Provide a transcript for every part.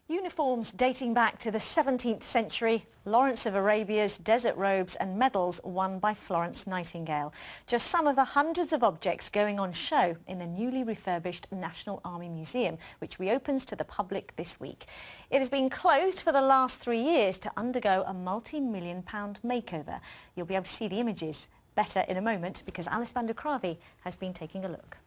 Uniforms dating back to the 17th century, Lawrence of Arabia's desert robes and medals won by Florence Nightingale. Just some of the hundreds of objects going on show in the newly refurbished National Army Museum, which reopens to the public this week. It has been closed for the last 3 years to undergo a multi-million-pound makeover. You'll be able to see the images better in a moment because Alice van der Kravi has been taking a look.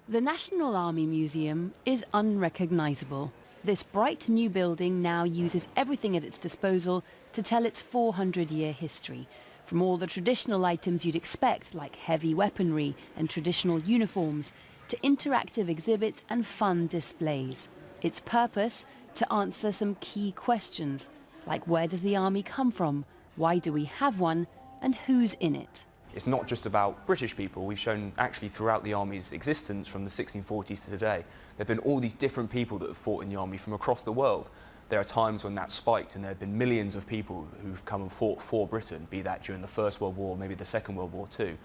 The National Army Museum is unrecognisable. This bright new building now uses everything at its disposal to tell its 400-year history. From all the traditional items you'd expect, like heavy weaponry and traditional uniforms, to interactive exhibits and fun displays. Its purpose? To answer some key questions, like where does the army come from, why do we have one, and who's in it? It's not just about British people. We've shown actually throughout the Army's existence from the 1640s to today, there have been all these different people that have fought in the Army from across the world. There are times when that spiked and there have been millions of people who've come and fought for Britain, be that during the First World War, maybe the Second World War too.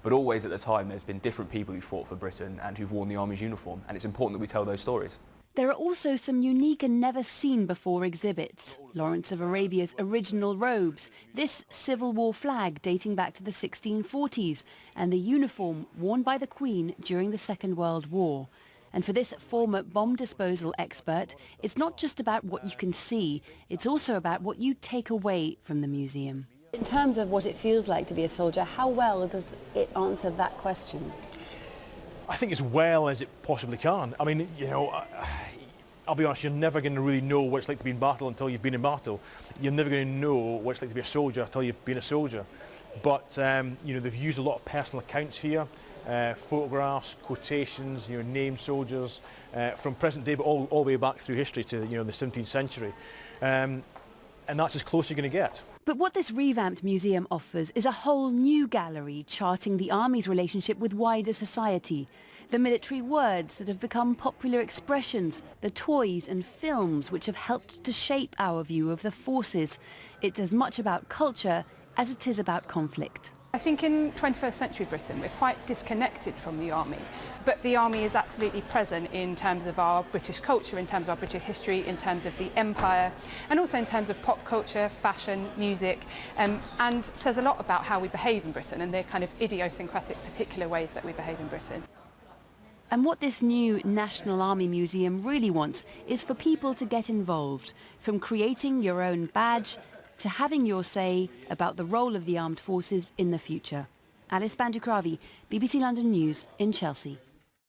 But always at the time there's been different people who fought for Britain and who've worn the Army's uniform, and it's important that we tell those stories. There are also some unique and never-seen-before exhibits. Lawrence of Arabia's original robes, this Civil War flag dating back to the 1640s, and the uniform worn by the Queen during the Second World War. And for this former bomb disposal expert, it's not just about what you can see, it's also about what you take away from the museum. In terms of what it feels like to be a soldier, how well does it answer that question? I think as well as it possibly can. I mean, you know, I'll be honest, you're never going to really know what it's like to be in battle until you've been in battle. You're never going to know what it's like to be a soldier until you've been a soldier. But, you know, they've used a lot of personal accounts here, photographs, quotations, you know, named soldiers, from present day but all the way back through history to, you know, the 17th century. And that's as close as you're going to get. But what this revamped museum offers is a whole new gallery charting the Army's relationship with wider society. The military words that have become popular expressions, the toys and films which have helped to shape our view of the forces. It's as much about culture as it is about conflict. I think in 21st century Britain we're quite disconnected from the army, but the army is absolutely present in terms of our British culture, in terms of our British history, in terms of the empire, and also in terms of pop culture, fashion, music, and says a lot about how we behave in Britain and the kind of idiosyncratic particular ways that we behave in Britain. And what this new National Army Museum really wants is for people to get involved, from creating your own badge to having your say about the role of the armed forces in the future. Alice van der Kravi, BBC London News in Chelsea.